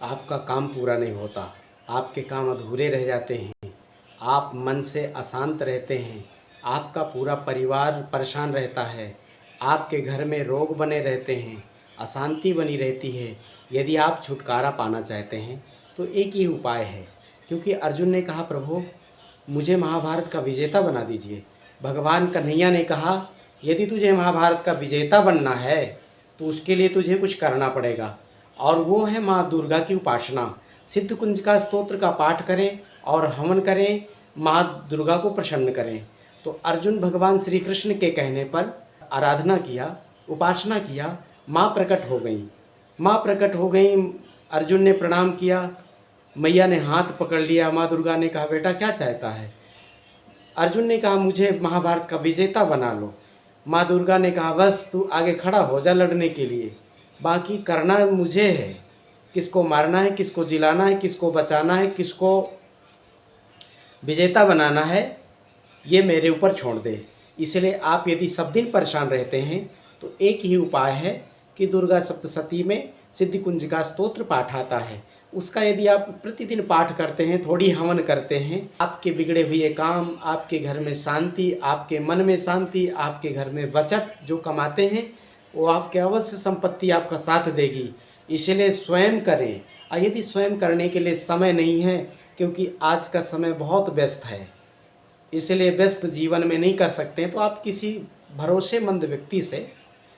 आपका काम पूरा नहीं होता, आपके काम अधूरे रह जाते हैं, आप मन से अशांत रहते हैं, आपका पूरा परिवार परेशान रहता है, आपके घर में रोग बने रहते हैं, अशांति बनी रहती है। यदि आप छुटकारा पाना चाहते हैं तो एक ही उपाय है, क्योंकि अर्जुन ने कहा प्रभु मुझे महाभारत का विजेता बना दीजिए। भगवान कन्हैया ने कहा यदि तुझे महाभारत का विजेता बनना है तो उसके लिए तुझे कुछ करना पड़ेगा, और वो है माँ दुर्गा की उपासना। सिद्ध कुंज का स्तोत्र का पाठ करें और हवन करें, माँ दुर्गा को प्रसन्न करें। तो अर्जुन भगवान श्री कृष्ण के कहने पर आराधना किया, उपासना किया, माँ प्रकट हो गई। माँ प्रकट हो गई, अर्जुन ने प्रणाम किया, मैया ने हाथ पकड़ लिया। माँ दुर्गा ने कहा बेटा क्या चाहता है? अर्जुन ने कहा मुझे महाभारत का विजेता बना लो। माँ दुर्गा ने कहा बस तू आगे खड़ा हो जा लड़ने के लिए, बाकी करना मुझे है। किसको मारना है, किसको जिलाना है, किसको बचाना है, किसको विजेता बनाना है, ये मेरे ऊपर छोड़ दे। इसलिए आप यदि सब दिन परेशान रहते हैं तो एक ही उपाय है कि दुर्गा सप्तशती में सिद्धि कुंज का स्तोत्र पाठ आता है, उसका यदि आप प्रतिदिन पाठ करते हैं, थोड़ी हवन करते हैं, आपके बिगड़े हुए काम, आपके घर में शांति, आपके मन में शांति, आपके घर में बचत जो कमाते हैं वो आपके अवश्य संपत्ति आपका साथ देगी। इसलिए स्वयं करें। और यदि स्वयं करने के लिए समय नहीं है, क्योंकि आज का समय बहुत व्यस्त है, इसलिए व्यस्त जीवन में नहीं कर सकते हैं, तो आप किसी भरोसेमंद व्यक्ति से,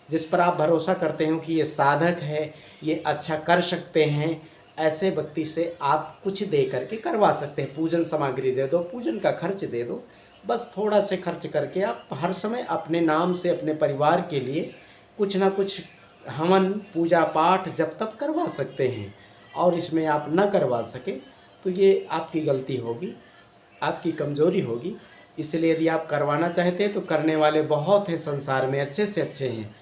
जिस पर आप भरोसा करते हो कि ये साधक है, ये अच्छा कर सकते हैं, ऐसे व्यक्ति से आप कुछ दे करके करवा सकते हैं। पूजन सामग्री दे दो, पूजन का खर्च दे दो, बस थोड़ा से खर्च करके आप हर समय अपने नाम से अपने परिवार के लिए कुछ ना कुछ हवन पूजा पाठ जब तक करवा सकते हैं। और इसमें आप न करवा सके तो ये आपकी गलती होगी, आपकी कमज़ोरी होगी। इसलिए यदि आप करवाना चाहते हैं तो करने वाले बहुत हैं संसार में, अच्छे से अच्छे हैं।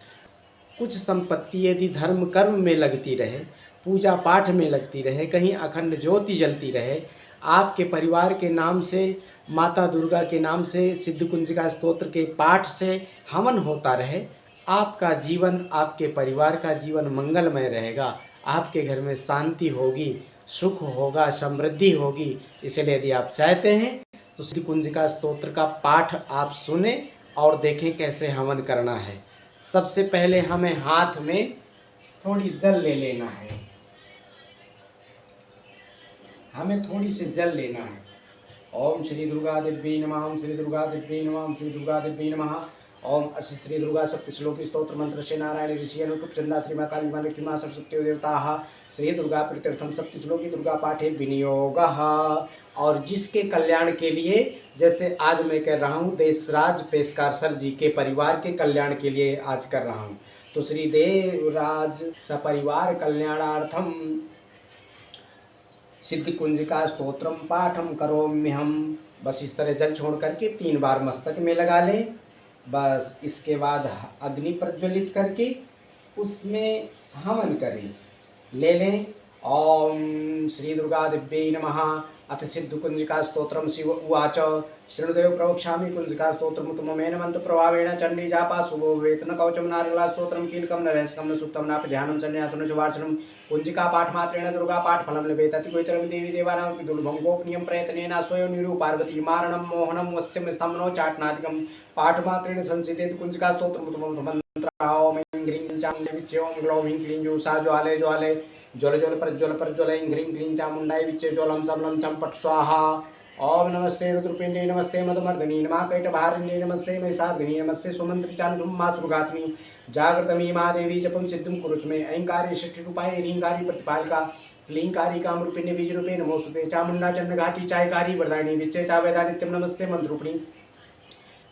कुछ संपत्ति यदि धर्म कर्म में लगती रहे, पूजा पाठ में लगती रहे, कहीं अखंड ज्योति जलती रहे, आपके परिवार के नाम से, माता दुर्गा के नाम से, सिद्ध कुंजिका स्तोत्र के पाठ से हवन होता रहे, आपका जीवन, आपके परिवार का जीवन मंगलमय रहेगा। आपके घर में शांति होगी, सुख होगा, समृद्धि होगी। इसलिए यदि आप चाहते हैं तो सिद्ध कुंजिका स्तोत्र का पाठ आप सुने और देखें कैसे हवन करना है। सबसे पहले हमें हाथ में थोड़ी जल ले लेना है, हमें थोड़ी सी जल लेना है। ओम श्री दुर्गा देवी नमः, ओम श्री दुर्गा देवी नमः, ओम श्री दुर्गा देवी नमः। ओम अस्य श्री दुर्गा सप्तश्लोकी स्तोत्र मंत्र से नारायण ऋषि अनुरूप चंदा श्री माँ काली माँ लक्ष्मी माँ सरस्वती देवता श्री दुर्गा प्रीत्यर्थम सप्तश्लोकी दुर्गा पाठे विनियोग। और जिसके कल्याण के लिए, जैसे आज मैं कर रहा हूँ देशराज पेशकार सर जी के परिवार के कल्याण के लिए आज कर रहा हूँ, तो श्री देवराज सपरिवार कल्याणार्थम सिद्धि कुंजिका स्तोत्रम पाठम करोम्यहम। बस इस तरह जल छोड़ करके 3 बार मस्तक में लगा लें। बस इसके बाद अग्नि प्रज्वलित करके उसमें हवन करें, ले लें। ओम श्री दुर्गा दिव्यै नमः। अथ सिद्ध कुंजिका स्तोत्रम शिव उवाच शृणुदेव प्रवक्ष्यामि कुंजिका स्तोत्रमुत्तममेन मंत्र प्रभावेण चंडी जापा शुभो भवेत्। न कवचं नारला स्तोत्रम कीलकं न रहस्यं न सुक्तं नापि ध्यानं संन्यासं च वार्षणं। कुंजिका पाठ मात्रेण दुर्गा पाठ फलं लभेत। अति गोचरं देवी देवानां दुर्लभं गोपनीयं प्रयत्नेन स्वयं निरू पार्वती मारणं मोहनं वस्यं स्तम्नो चाटनादिकं पाठ मात्रेण संसिद्धेत। कुंजिका स्तोत्रमुत्तमं मंत्र। ओम ऐं ह्रीं चामुण्डै विच्चे ओम ग्लौं ह्रीं क्लीं जूषा ज्वाले ज्वाले ज्वल ज्वल प्रज्वल प्रज्वल ऐं ह्रीं क्लीं चामुण्डाय विच्चे ज्वलं सबलं चं पट स्वाहा। ओम नमस्ते रुद्रपिंडे नमस्ते मदमर्दनी नमः कैटभारिण्ये नमस्ते महिषाग्नि नमस्ते सुमंत्रिचानुमातृघातिनी जागृतमी माँ देवी जपम सिद्धम कुरुष्मे। ऐंकारी षष्ठरूपाय ह्रींकारी प्रतिपालिका क्लींकारी कामरूपिण्ये बीजरूपे नमोस्तुते। चामुण्डा चंडघाती चायकारी वरदायिनी विच्चे चावेदा नित्यं नमस्ते मंत्रूपिणी।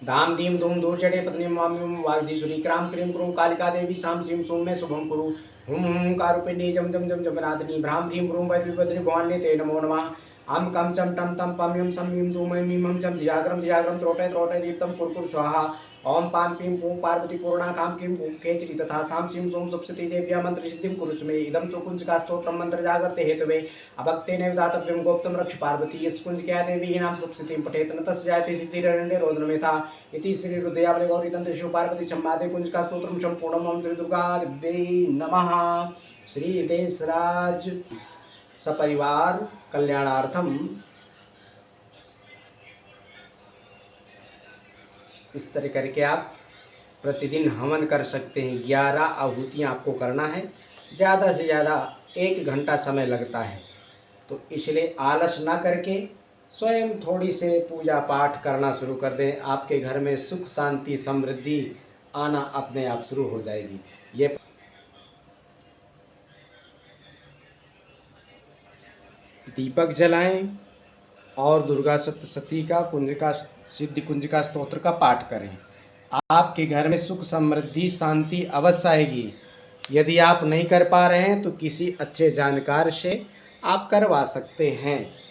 धाम धीम धूम धूर्जटे पत्नी माम्यूं वागधीसुरी क्राम क्रीं क्रूं कालिका देवी साम सीं सोम में शुभम कुरु। हुम हुम कारुपिण्डी जम जम जम जमनादिनी भ्राम ह्रीं भ्रूं वैद्विपद्री भवान्ये ते नमो नमः। अम कम चम टम तम पम यम सम यम धूम मीम हम चम धियाग्रम धियाग्रम त्रोटे त्रोटे दीप्तम कुरकुर स्वाहा। ओम पाम पीम पूम पार्वती पूर्णा काम किम पूम केचरी तथा साम सीम सोम सप्तशती देव्या मंत्र सिद्धिं कुरुष्मे। इदं तु कुंजिका स्तोत्रम मंत्र जागृते हेतवे अभक्तेन दातव्यं गोप्तं रक्ष पार्वती। यस् कुंजिका देवी नाम सप्तशतीं पठेत न तस्य जायते सिद्धिरण्ये रोदनमेथा। इति श्री रुद्रयावले गौरी तंत्र शिव पार्वती संवादे कुंजिका स्तोत्रम संपूर्णम्। ओम श्री दुर्गा देवी नमः। श्री देशराज सपरिवार कल्याणार्थम इस तरह करके आप प्रतिदिन हवन कर सकते हैं। 11 आहुतियाँ आपको करना है, ज़्यादा से ज़्यादा 1 घंटा समय लगता है। तो इसलिए आलस ना करके स्वयं थोड़ी से पूजा पाठ करना शुरू कर दें। आपके घर में सुख शांति समृद्धि आना अपने आप शुरू हो जाएगी। ये दीपक जलाएं और दुर्गा सप्तशती का कुंजिका सिद्धि कुंजिका स्तोत्र का पाठ करें। आपके घर में सुख समृद्धि शांति अवश्य आएगी। यदि आप नहीं कर पा रहे हैं तो किसी अच्छे जानकार से आप करवा सकते हैं।